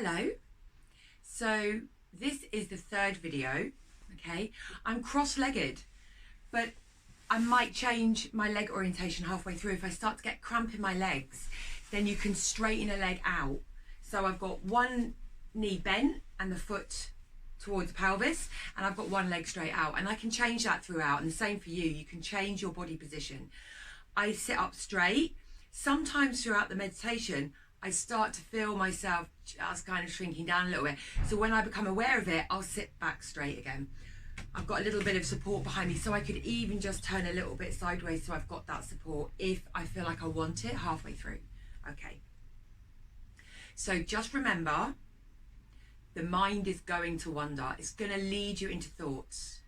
Hello. So this is the third video, okay? I'm cross-legged, but I might change my leg orientation halfway through. If I start to get cramp in my legs, then you can straighten a leg out. So I've got one knee bent and the foot towards the pelvis, and I've got one leg straight out, and I can change that throughout. And the same for you, you can change your body position. I sit up straight. Sometimes throughout the meditation, I start to feel myself just kind of shrinking down a little bit. So when I become aware of it, I'll sit back straight again. I've got a little bit of support behind me, so I could even just turn a little bit sideways, so I've got that support if I feel like I want it halfway through. Okay. So just remember, the mind is going to wander. It's going to lead you into thoughts.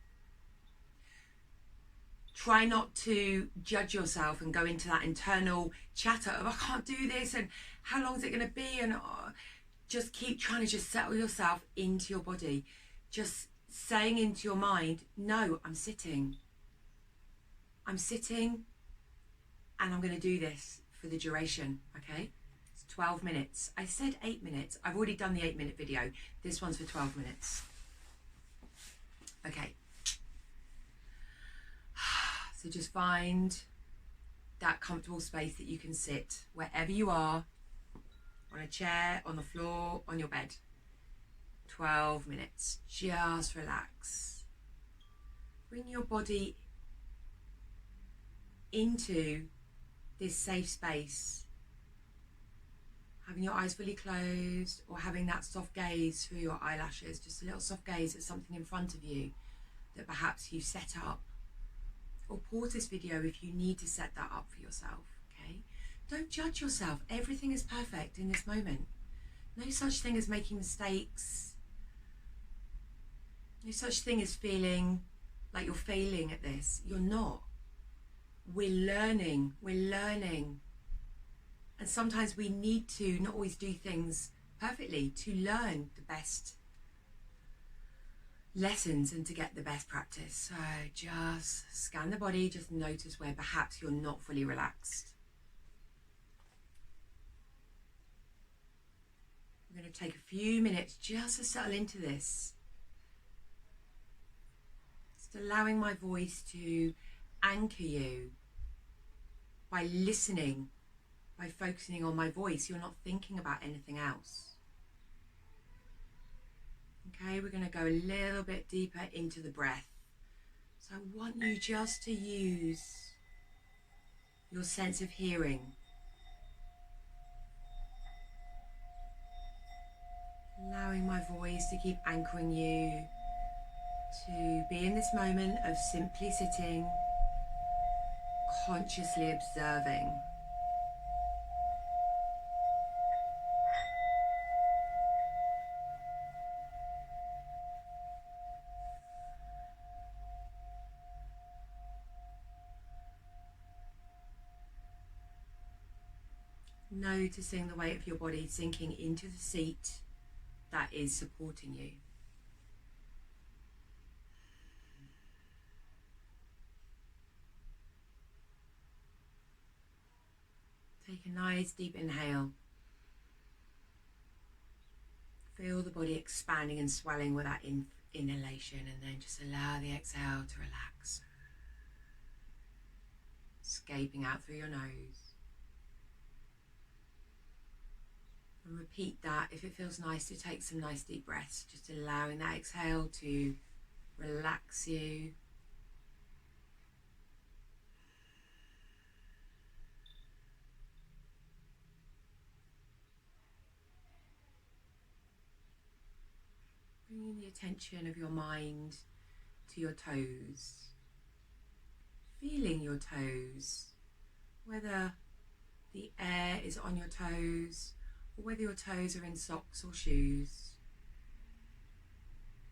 Try not to judge yourself and go into that internal chatter of, I can't do this, and how long is it going to be? And just keep trying to just settle yourself into your body. Just saying into your mind, no, I'm sitting. I'm sitting, and I'm going to do this for the duration, okay? It's 12 minutes. I said 8 minutes. I've already done the 8-minute video. This one's for 12 minutes. Okay. So just find that comfortable space that you can sit wherever you are, on a chair, on the floor, on your bed. 12 minutes. Just relax. Bring your body into this safe space. Having your eyes fully closed, or having that soft gaze through your eyelashes, just a little soft gaze at something in front of you that perhaps you've set up. Or pause this video if you need to set that up for yourself, okay? Don't judge yourself. Everything is perfect in this moment. No such thing as making mistakes. No such thing as feeling like you're failing at this. You're not. We're learning. And sometimes we need to not always do things perfectly to learn the best lessons and to get the best practice. So just scan the body, just notice where perhaps you're not fully relaxed. We're going to take a few minutes just to settle into this. Just allowing my voice to anchor you by listening, by focusing on my voice. You're not thinking about anything else. Okay, we're going to go a little bit deeper into the breath. So I want you just to use your sense of hearing. Allowing my voice to keep anchoring you to be in this moment of simply sitting, consciously observing. Noticing the weight of your body sinking into the seat that is supporting you. Take a nice deep inhale. Feel the body expanding and swelling with that inhalation, and then just allow the exhale to relax. Escaping out through your nose. And repeat that if it feels nice to take some nice deep breaths, just allowing that exhale to relax you. Bringing the attention of your mind to your toes. Feeling your toes, whether the air is on your toes or whether your toes are in socks or shoes.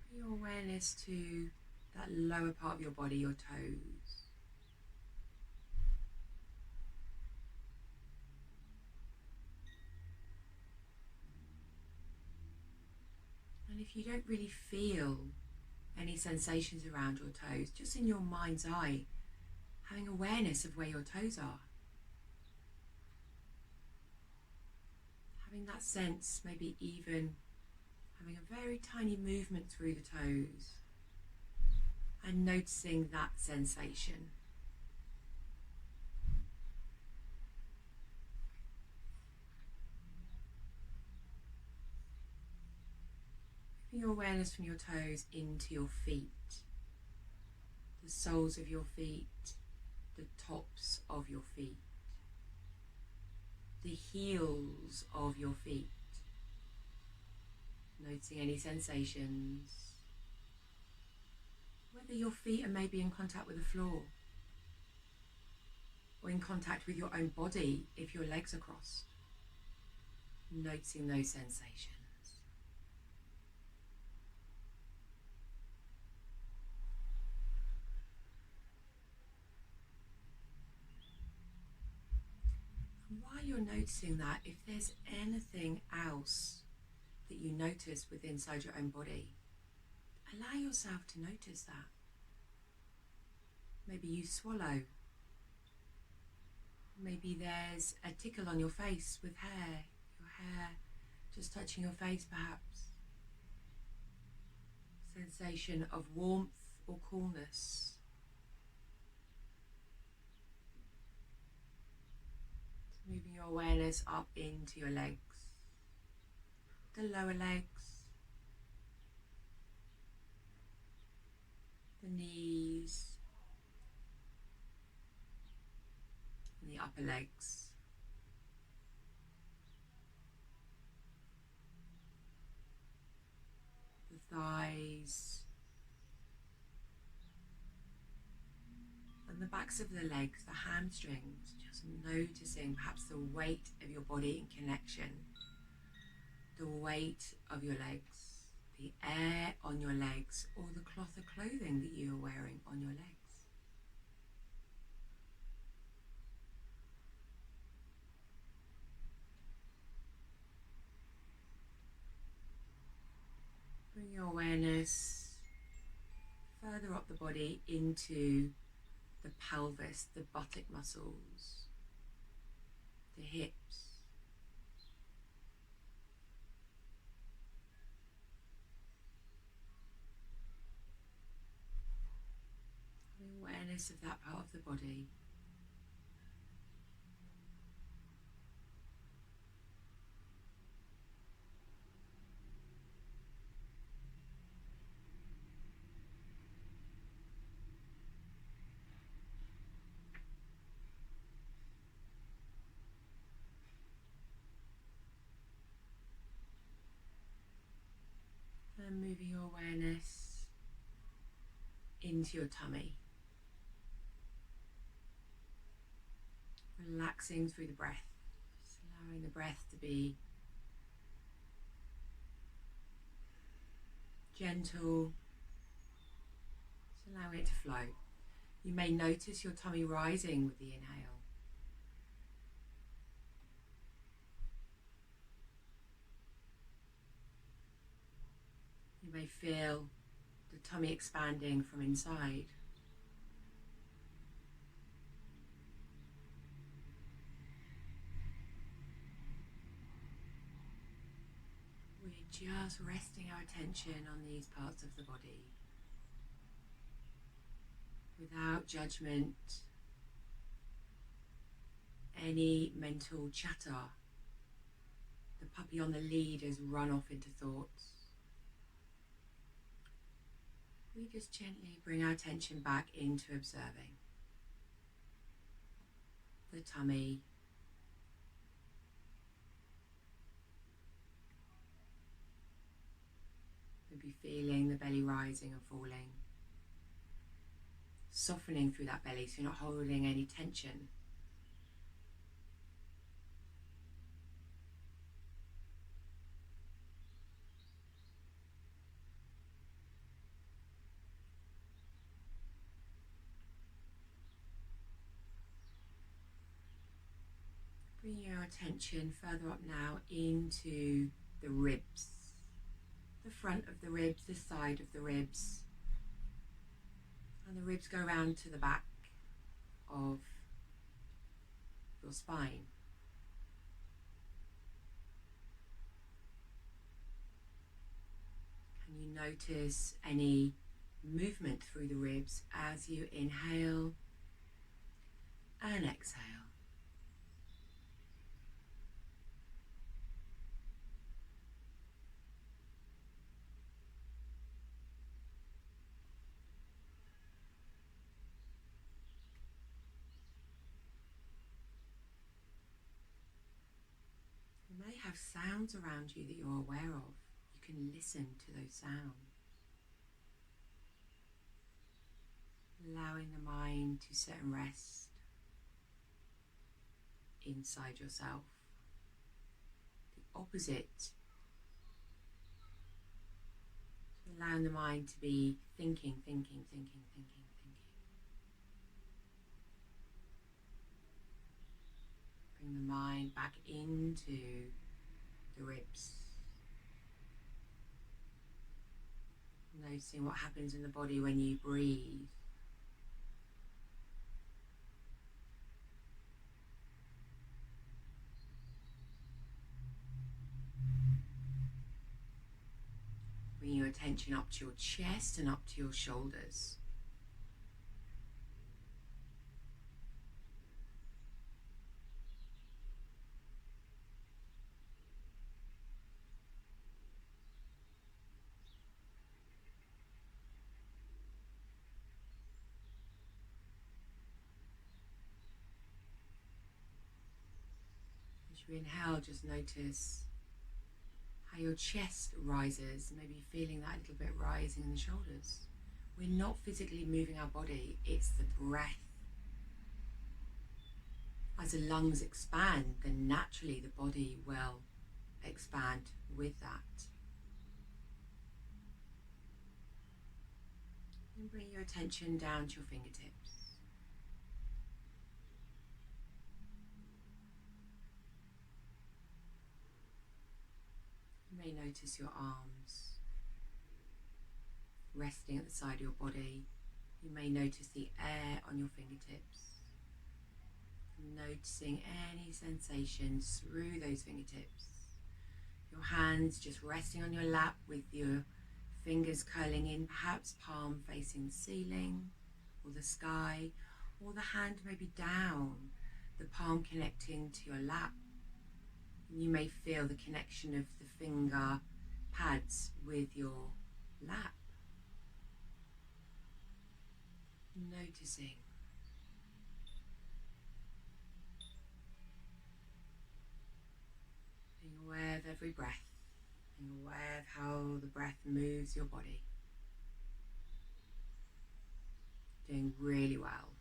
Bring your awareness to that lower part of your body, your toes. And if you don't really feel any sensations around your toes, just in your mind's eye, having awareness of where your toes are. Having that sense maybe even having a very tiny movement through the toes and noticing that sensation. Moving your awareness from your toes into your feet, the soles of your feet, the tops of your feet, the heels of your feet. Noticing any sensations, whether your feet are maybe in contact with the floor or in contact with your own body if your legs are crossed. Noticing those sensations. And while you're noticing that, if there's anything else that you notice within inside your own body, allow yourself to notice that. Maybe you swallow. Maybe there's a tickle on your face with hair, your hair just touching your face perhaps. Sensation of warmth or coolness. Moving your awareness up into your legs, the lower legs, the knees, and the upper legs. The thighs, and the backs of the legs, the hamstrings, just noticing perhaps the weight of your body in connection, the weight of your legs, the air on your legs, or the cloth of clothing that you are wearing on your legs. Bring your awareness further up the body into the pelvis, the buttock muscles, the hips, awareness of that part of the body. And moving your awareness into your tummy. Relaxing through the breath, just allowing the breath to be gentle, just allowing it to flow. You may notice your tummy rising with the inhale. You may feel the tummy expanding from inside. We're just resting our attention on these parts of the body without judgment, any mental chatter. The puppy on the lead has run off into thoughts. We just gently bring our attention back into observing the tummy, maybe feeling the belly rising and falling, softening through that belly so you're not holding any tension. Bring your attention further up now into the ribs, the front of the ribs, the side of the ribs, and the ribs go round to the back of your spine. Notice any movement through the ribs as you inhale and exhale. You may have sounds around you that you're aware of. You can listen to those sounds. Allowing the mind to sit and rest inside yourself. The opposite. Allowing the mind to be thinking. Bring the mind back into the ribs. Noticing what happens in the body when you breathe. Bring your attention up to your chest and up to your shoulders. As you inhale, just notice how your chest rises, maybe feeling that little bit rising in the shoulders. We're not physically moving our body, it's the breath. As the lungs expand, then naturally the body will expand with that. And bring your attention down to your fingertips. You may notice your arms resting at the side of your body. You may notice the air on your fingertips. Noticing any sensations through those fingertips. Your hands just resting on your lap with your fingers curling in, perhaps palm facing the ceiling or the sky, or the hand maybe down, the palm connecting to your lap. You may feel the connection of the finger pads with your lap. Noticing. Being aware of every breath. Being aware of how the breath moves your body. Doing really well.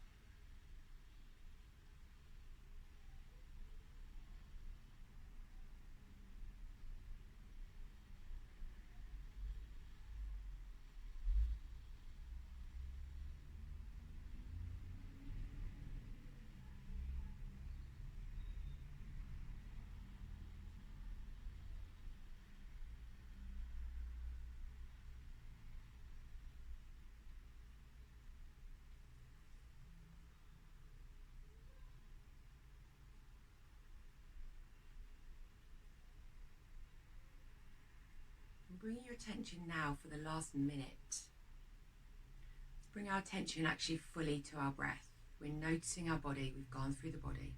Bring your attention now for the last minute. Let's bring our attention actually fully to our breath. We're noticing our body, we've gone through the body.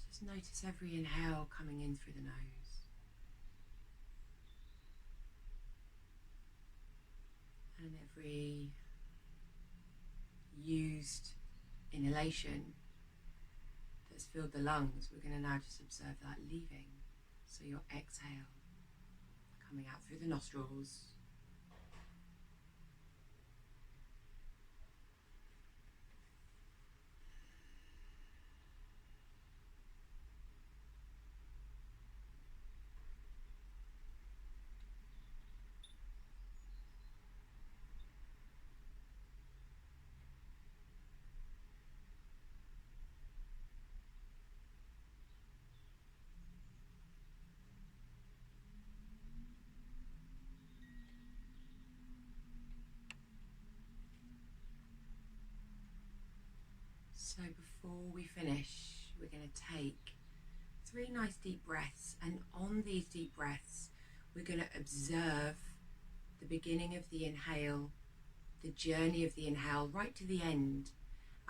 Just notice every inhale coming in through the nose. And every used inhalation that's filled the lungs, we're going to now just observe that leaving. So your exhale coming out through the nostrils. So before we finish, we're going to take 3 nice deep breaths, and on these deep breaths we're going to observe the beginning of the inhale, the journey of the inhale right to the end.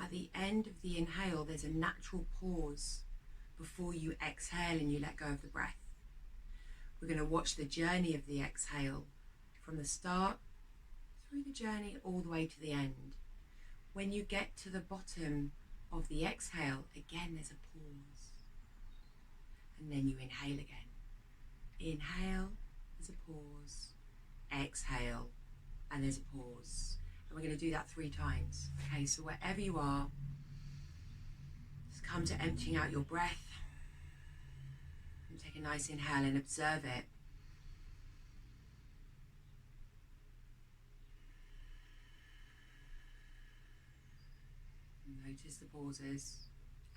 At the end of the inhale, there's a natural pause before you exhale and you let go of the breath. We're going to watch the journey of the exhale from the start through the journey all the way to the end. When you get to the bottom of the exhale, again there's a pause. And then you inhale again. Inhale, there's a pause. Exhale, and there's a pause. And we're going to do that 3 times. Okay, so wherever you are, just come to emptying out your breath. And take a nice inhale and observe it. Notice the pauses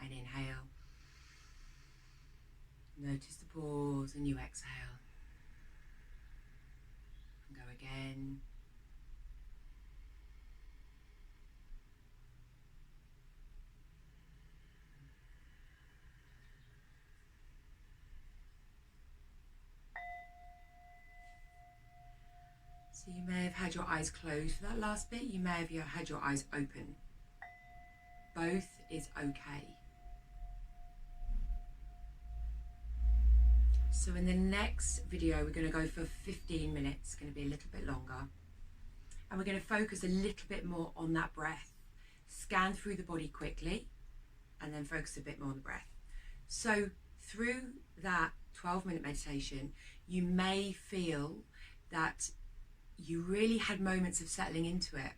and inhale. Notice the pause and you exhale. And go again. So you may have had your eyes closed for that last bit. You may have had your eyes open. Both is okay. So in the next video, we're going to go for 15 minutes. It's going to be a little bit longer. And we're going to focus a little bit more on that breath. Scan through the body quickly and then focus a bit more on the breath. So through that 12-minute meditation, you may feel that you really had moments of settling into it.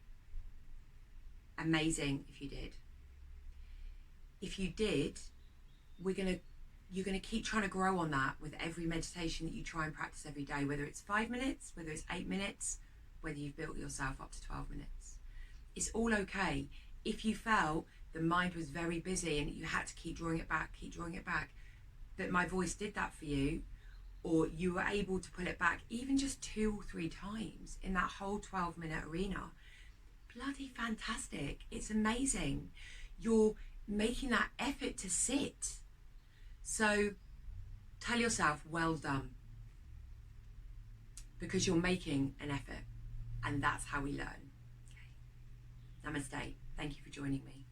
Amazing if you did. If you did, you're going to keep trying to grow on that with every meditation that you try and practice every day, whether it's 5 minutes, whether it's 8 minutes, whether you've built yourself up to 12 minutes. It's all okay. If you felt the mind was very busy and you had to keep drawing it back, that my voice did that for you, or you were able to pull it back even just 2 or 3 times in that whole 12-minute arena, bloody fantastic. It's amazing. You're making that effort to sit. So tell yourself, well done, because you're making an effort, and that's how we learn. Okay. Namaste. Thank you for joining me.